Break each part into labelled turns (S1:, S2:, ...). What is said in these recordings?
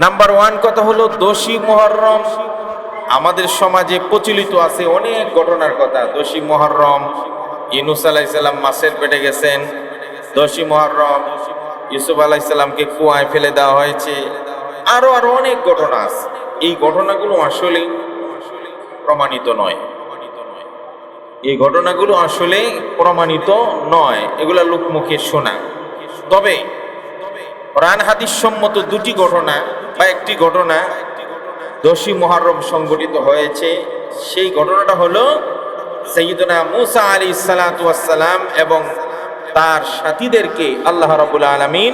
S1: Number one কথা হলো দোষী মুহররম। আমাদের সমাজে প্রচলিত আছে অনেক ঘটনার কথা। দোষী মুহররম, ইউনূস আলাইহিস সালাম মাছের পেটে গেছেন। দোষী মুহররম, ইউসুফ আলাইহিস সালামকে কুয়ায় ফেলে দেওয়া হয়েছে। আরো আরো অনেক ঘটনা আছে। এই ঘটনাগুলো আসলে প্রমাণিত নয়। এই ঘটনাগুলো আসলে প্রমাণিত নয়, এগুলা লোকমুখে শোনা। তবে কোরআন হাদিস সম্মত দুটি ঘটনা বা একটি ঘটনা দোষী মুহররম সংঘটিত হয়েছে। সেই ঘটনাটা হলো সাইয়্যিদুনা মূসা আলাইহিস সালাতু ওয়াস সালাম এবং তার সাথীদেরকে আল্লাহ রাব্বুল আলামিন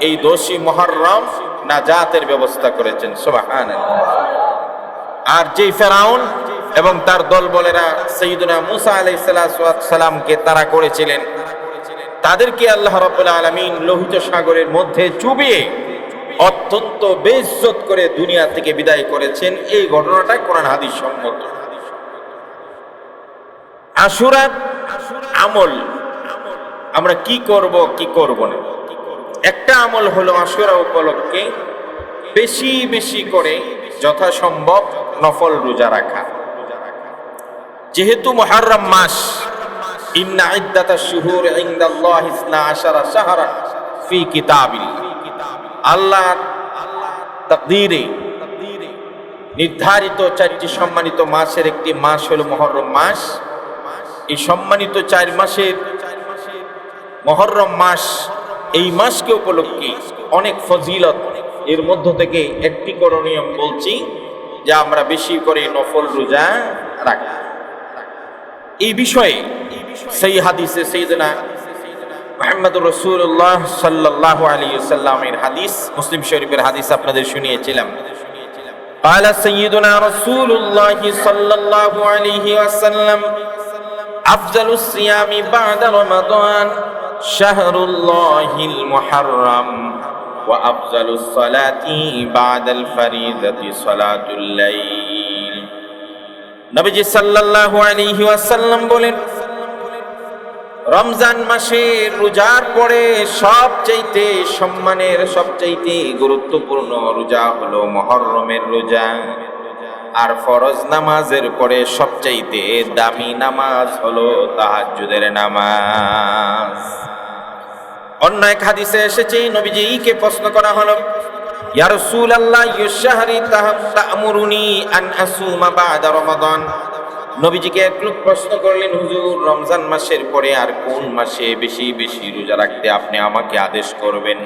S1: এই দোষী মুহররম নাজাতের ব্যবস্থা করেছেন। সুবহানাল্লাহ। আর যেই ফেরাউন এবং তার দলবলেরা সাইয়্যিদুনা মূসা আলাইহিস সালাতু ওয়াস সালামকে তাড়া করেছিলেন, তাদেরকে আল্লাহ রাব্বুল আলামিন লোহিত সাগরের মধ্যে চুবিয়ে অত্যন্ত বেইজ্জত করে দুনিয়া থেকে বিদায় করেছেন। এই ঘটনাটা কোরআন হাদিস সম্মত। আশুরার আমল আমরা কি করব কি করব না, একটা আমল হলো আশুরা উপলক্ষে বেশি বেশি করে যথাসম্ভব নফল রোজা রাখা। যেহেতু মুহররম মাস, ইন্না ইদ্দাতাশ শুহুর ইনদাল্লাহি 12 শাহরান ফি কিতাবিল্লাহ, আল্লাহর তাকদীরে নির্ধারিত 4টি সম্মানিত মাসের একটি মাস হলো মুহররম মাস। এই সম্মানিত 4 মাসের মুহররম মাস, এই মাসকে উপলক্ষে অনেক ফজিলত। এর মধ্য থেকে একটি করণীয় বলছি যে আমরা বেশি করে নফল রোজা রাখি। এই বিষয়ে সেই হাদিসে সাইয়েদনা মুহাম্মদুর রাসূলুল্লাহ সাল্লাল্লাহু আলাইহি ওয়াসাল্লামের হাদিস, মুসলিম শরীফের হাদিস আপনাদের শুনিয়েছিলাম। قال سيدنا رسول الله صلى الله عليه وسلم أفضل الصيام بعد رمضان شهر الله المحرم وأفضل الصلاة بعد الفريضة صلاة الليل। নবীজি সাল্লাল্লাহু আলাইহি ওয়াসাল্লাম বলেন, রমজান মাসের রোজার পরে সবচাইতে সম্মানের, সবচাইতে গুরুত্বপূর্ণ রোজা হলো মুহররমের রোজা। আর ফরজ নামাজের পরে সবচাইতে দামি নামাজ হলো তাহাজ্জুদের নামাজ। অন্য এক হাদিসে এসেছে, নবীজিকে প্রশ্ন করা হলো, ইয়া রাসূলুল্লাহ ইউশাহরি তা'মুরুনি আন আসুমা বা'দা রমাদান। নবীজিকে এক লোক প্রশ্ন করলেন, হুজুর রমজান মাসের পরে আর কোন মাসে বেশি বেশি রোজা রাখতে আপনি আমাকে আদেশ করবেন?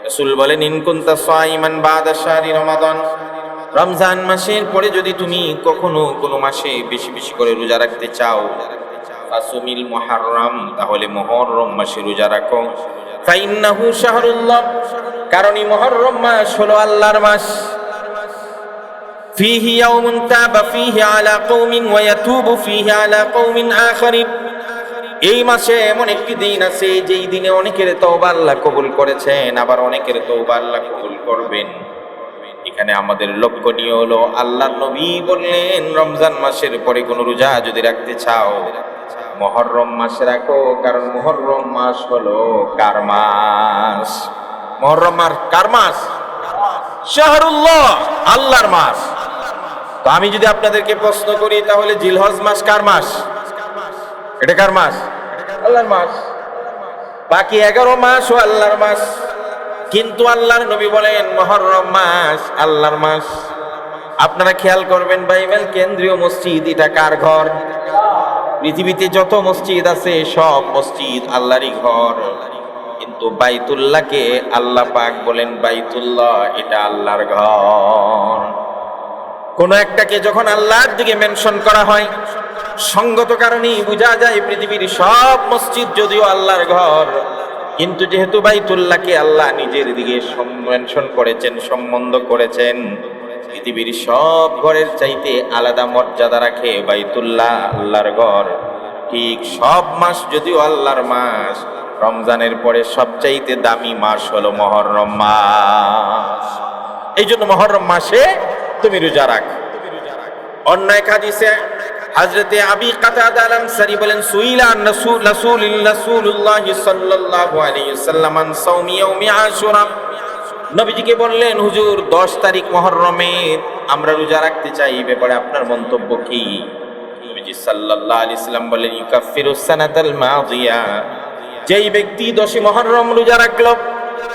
S1: রাসূল বলেন, ইন কুনতা সাইমান বা'দা শাহরি রমাদান, রমজান মাসের পরে যদি তুমি কখনো কোনো মাসে বেশি বেশি করে রোজা রাখতে চাও, ফাসুমিল মুহররম, তাহলে মুহররম মাসে রোজা রাখো। ফাইন্নাহু শাহরুল্লাহ, কারণ এই মুহররম মাস হলো আল্লাহর মাস। ফীহি ইয়াউমুন তাবা ফীহি আলা কওমিন ওয়া ইয়াতুবু ফীহি আলা কওমিন আখারিন, এই মাসে এমন একটি দিন আছে যেই দিনে অনেকের তওবা আল্লাহ কবুল করেছেন, আবার অনেকের তওবা আল্লাহ কবুল করবেন। এখানে আমাদের লক্ষণীয় হলো আল্লাহর নবী বললেন, রমজান মাসের পরে কোনো রোজা যদি রাখতে চাও মুহররম মাসে রাখো, কারণ মুহররম মাস হলো কার মাস? মুহররম মাস কার মাস? শাহরুল্লাহ, আল্লাহর মাস। তো আমি যদি আপনাদেরকে প্রশ্ন করি, তাহলে জিলহজ মাস কার মাস? এটা কার মাস? আল্লাহর মাস। বাকি 11 মাসও আল্লাহর মাস, কিন্তু আল্লাহর নবী বলেন মুহররম মাস আল্লাহর মাস। আপনারা খেয়াল করবেন, বাইবেল কেন্দ্রীয় মসজিদ এটা কার ঘর? পৃথিবীতে যত মসজিদ আছে সব মসজিদ আল্লাহরই ঘর, কিন্তু বাইতুল্লাহকে আল্লাহ পাক বলেন বাইতুল্লাহ এটা আল্লাহর ঘর। কোন একটাকে যখন আল্লাহর দিকে মেনশন করা হয়, সঙ্গত কারণেই বোঝা যায় পৃথিবীর সব মসজিদ যদিও আল্লাহর ঘর, কিন্তু যেহেতু বাইতুল্লাহকে আল্লাহ নিজের দিকে মেনশন করেছেন, সম্বন্ধ করেছেন, পৃথিবীর সব ঘরের চাইতে আলাদা মর্যাদা রাখে বাইতুল্লাহ, আল্লাহর ঘর। ঠিক সব মাস যদিও আল্লাহর মাস, রমজানের পরে সবচাইতে দামি মাস হলো মুহররম মাস। এই জন্য মুহররম মাসে তুমি রোজা রাখ। অন্য এক হাদিসে হযরতে আবি কাতাদা আল-আনসারী বলেন, সুইলা রাসূলুল্লাহ সাল্লাল্লাহু আলাইহি ওয়াসাল্লাম আন সাওমি ইয়াউমি আশুরা, নবীজিকে বললেন, হুজুর 10 তারিখ মুহররমের আমরা রোজা রাখতে চাই, এই ব্যাপারে আপনার মন্তব্য কি? নবীজি সাল্লাল্লাহু আলাইহি সাল্লাম বলেন, ইউকাফিরুস সানাতাল মাদিয়া, যেই ব্যক্তি 10 মুহররম রোজা রাখলো,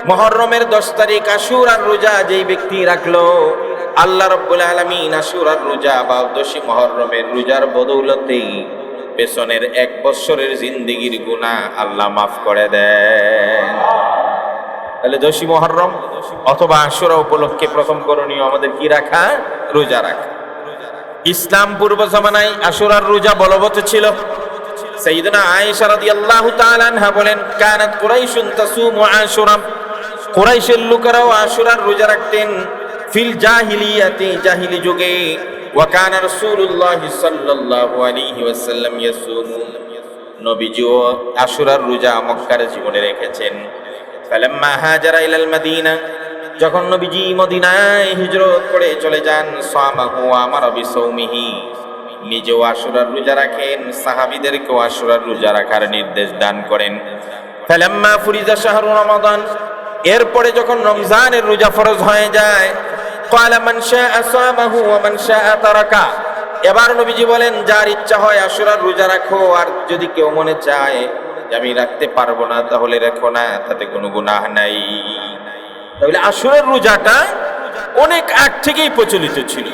S1: মুহররমের 10 তারিখ আশুরার রোজা যেই ব্যক্তি রাখলো, আল্লাহ রাব্বুল আলামিন আশুরার রোজা বা 10 মুহররমের রোজার বদৌলতে পেছনের 1 বছরের জিন্দেগির গুনাহ আল্লাহ মাফ করে দেন। তাহলে 10 মুহররম অথবা আশুরা উপলক্ষে প্রথম করণীয় আমাদের কি রাখা? রোজা রাখা। ইসলাম পূর্ব জামানায় আশুরার রোজা বলবৎ ছিল। সাইয়্যিদানা আয়েশা রাদিয়াল্লাহু তাআলা আনহা বলেন, কানাত কুরাইশুন তাসুমু আশুরা, কুরাইশের লোকেরাও আশুরার রোজা রাখতেন। ফিল জাহিলিয়াতি, জাহিলি যুগে। ওয়া কানা রাসূলুল্লাহ সাল্লাল্লাহু আলাইহি ওয়াসাল্লাম ইয়াসুমু, নবীজিও আশুরার রোজা মক্কার জীবনে রেখেছেন। ফালাম্মা হাজারা ইলাল মাদিনা, যখন নবীজি মদিনায় হিজরত করে চলে যান, সামাহু ওয়া আমারা বিসাওমিহি, নিজেও আশুরার রোজা রাখেন, সাহাবীদেরকেও আশুরার রোজা রাখার নির্দেশ দান করেন। ফালাম্মা ফুরিজা শাহরু রমাদান, এরপরে যখন রমজানের রোজা ফরজ হয়ে যায়, ক্বালা মান শাআ সামাহু ওয়া মান শাআ তারাকা, এবার নবীজি বলেন, যার ইচ্ছা হয় আশুরার রোজা রাখো, আর যদি কেউ মনে চায় যে আমি রাখতে পারবো না, তাহলে রেখো না, তাতে কোনো গুনাহ নাই। তাহলে আশুরার রোজাটা অনেক আগ থেকেই প্রচলিত ছিল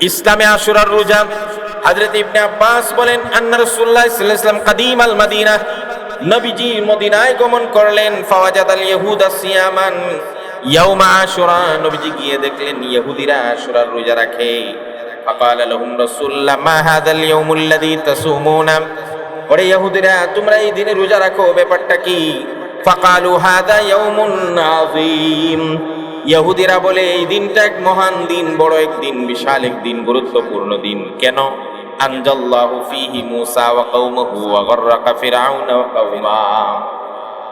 S1: ইসলামে। আশুরার রোজা, হযরত ইবনে আব্বাস বলেন, আন্না রাসূলুল্লাহ সাল্লাল্লাহু আলাইহি ওয়াসাল্লাম কাদিম আল মাদিনা, নবীজি মদিনায় গমন করলেন। ফাওয়াজাদাল ইয়াহুদা সিয়ামান ইয়াউমা আশুরা, নবীজি গিয়ে দেখলেন ইহুদিরা আশুরার রোজা রাখে। ফাকালা লাহুম রাসূলুল্লাহ মা হাযাল ইয়াউমুল্লাযী তাসুমুনা, ওরে ইহুদিরা, তোমরা এই দিনে রোজা রাখো, ব্যাপারটা কি? ফাকালু হাযা ইয়াউমুন আযীম, ইহুদিরা বলে এই দিনটা এক মহান দিন, বড় এক দিন, বিশাল এক দিন, গুরুত্বপূর্ণ দিন। কেন? আনজাল্লাহু ফীহি মূসা ওয়া কওমুহু ওয়া গররাকা ফিরআউনা ওয়া কওমা,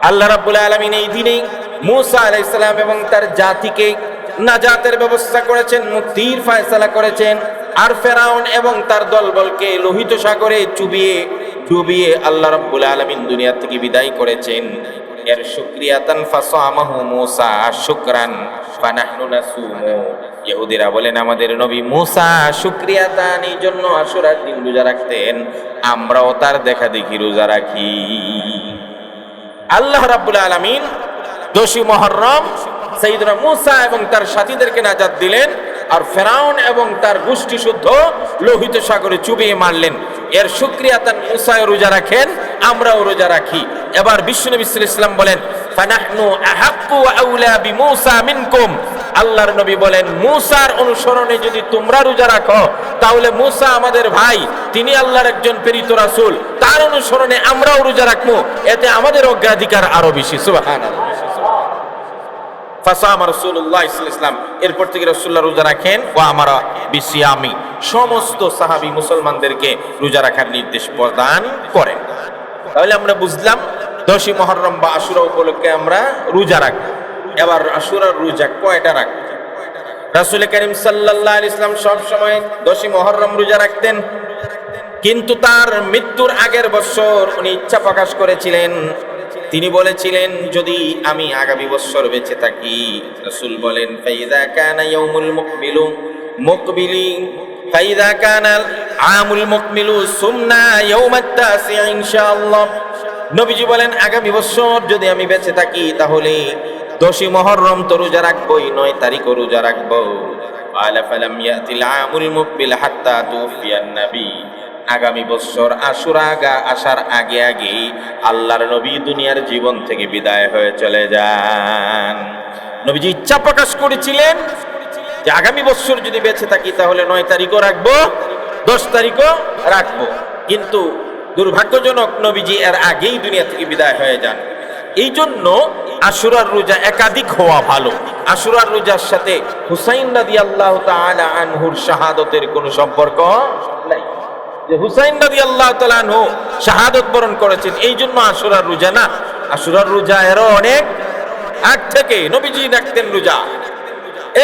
S1: আল্লাহ রাব্বুল আলামিন এই দিনে মূসা আলাইহিস সালাম এবং তার জাতিকে নাজাতের ব্যবস্থা করেছেন, মুক্তির ফয়সালা করেছেন। আর ফেরাউন এবং তার দলবলকে লোহিত সাগরে ডুবিয়ে আল্লাহ রাব্বুল আলামিন দুনিয়া থেকে বিদায় করেছেন। এর শুকরিয়াতান ফাসামাহু মূসা শুকরান ফানাহনু নাসুমু, ইহুদিরা বলেন আমাদের নবী মূসা শুকরিয়াতান এই জন্য আশুরার দিন রোজা রাখতেন, আমরাও তার দেখা দেখি রোজা রাখি। আল্লাহ রাব্বুল আলামিন 10 মুহররম সাইয়্যিদনা মূসা এবং তার সাথীদেরকে নাজাত দিলেন, আর ফেরাউন এবং তার গোষ্ঠী শুদ্ধ লোহিত সাগরে চুবিয়ে মারলেন। এর শুকরিয়াতান মূসাও রোজা রাখেন, আমরাও রোজা রাখি। এবার বিশ্বনবী সাল্লাল্লাহু আলাইহি ওয়াসাল্লাম বলেন, ফানাহনু আহাক্কু ওয়া আউলা বিমূসা মিনকুম, আল্লাহর নবী বলেন মূসার অনুসরণে যদি তোমরা রোজা রাখো, তাহলে মূসা আমাদের ভাই, তিনি আল্লাহর একজন প্রেরিত রাসূল, তার অনুসরণে আমরাও রোজা রাখবো, এতে আমাদের অগ্রাধিকার আরো বেশি। সুবহানাল্লাহ। ফাসামা রাসূলুল্লাহ সাল্লাল্লাহু আলাইহি ওয়াসাল্লাম, এরপর থেকে রাসূলুল্লাহ রোজা রাখেন। ওয়া আমারা বিসিয়ামি, সমস্ত সাহাবী মুসলমানদেরকে রোজা রাখার নির্দেশ প্রদান করেন। তাহলে আমরা বুঝলাম 10 মুহররম বা আশুরা উপলক্ষে আমরা রোজা রাখব। এবার আশুরার রোজা কয়টা রাখব? রাসূল করিম সাল্লাল্লাহু আলাইহি ওয়াসাল্লাম সব সময় 10 মুহররম রোজা রাখতেন, কিন্তু তার মৃত্যুর আগের বছর উনি ইচ্ছা প্রকাশ করেছিলেন। তিনি বলেছিলেন, যদি আমি আগামী বছর বেঁচে থাকি, রাসূল বলেন, ফাইযা কানা ইয়াউমুল মুকবিলি ফাইযা কানা আমুল মুকমিলু সুমনা ইয়াউমাত তাসি ইনশাআল্লাহ, নবীজি বলেন আগামী বছর যদি আমি বেঁচে থাকি, তাহলে 10 মুহররম তো রোজা রাখবই, 9 তারিখও রোজা রাখবো। আলা ফালাম ইয়াতিল আমুল মুকবিল হাত্তা তুফিয়ান নবী, আগামী বছর আশুরা আসার আগে আল্লাহর নবী দুনিয়ার জীবন থেকে বিদায় হয়ে চলে যান। নবীজি ইচ্ছা প্রকাশ করেছিলেন যে আগামী বছর যদি বেঁচে থাকি, তাহলে 9 তারিখও রাখবো, 10 তারিখও রাখবো। কিন্তু দুর্ভাগ্যজনক, নবীজি এর আগেই দুনিয়া থেকে বিদায় হয়ে যান। এই জন্য আশুরার রোজা একাধিক হওয়া ভালো। আশুরার রোজার সাথে হুসাইন রাদিয়াল্লাহু তাআলা আনহুর শাহাদতের কোনো সম্পর্ক নাই, যে হুসাইন রাদিয়াল্লাহু তাআলা আনহু শাহাদত বরণ করেছেন এই জন্য আশুরার রোজা না। আশুরার রোজা এরও অনেক আগ থেকে নবীজি রাখতেন রোজা,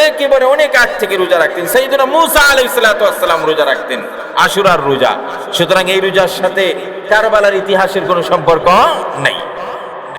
S1: একেবারে অনেক আগ থেকে রোজা রাখতেন। সাইয়্যিদুনা মূসা আলাইহিস সালাতু ওয়াস সালাম রোজা রাখতেন আশুরার রোজা। সুতরাং এই রোজার সাথে কারবালার ইতিহাসের কোনো সম্পর্ক নাই।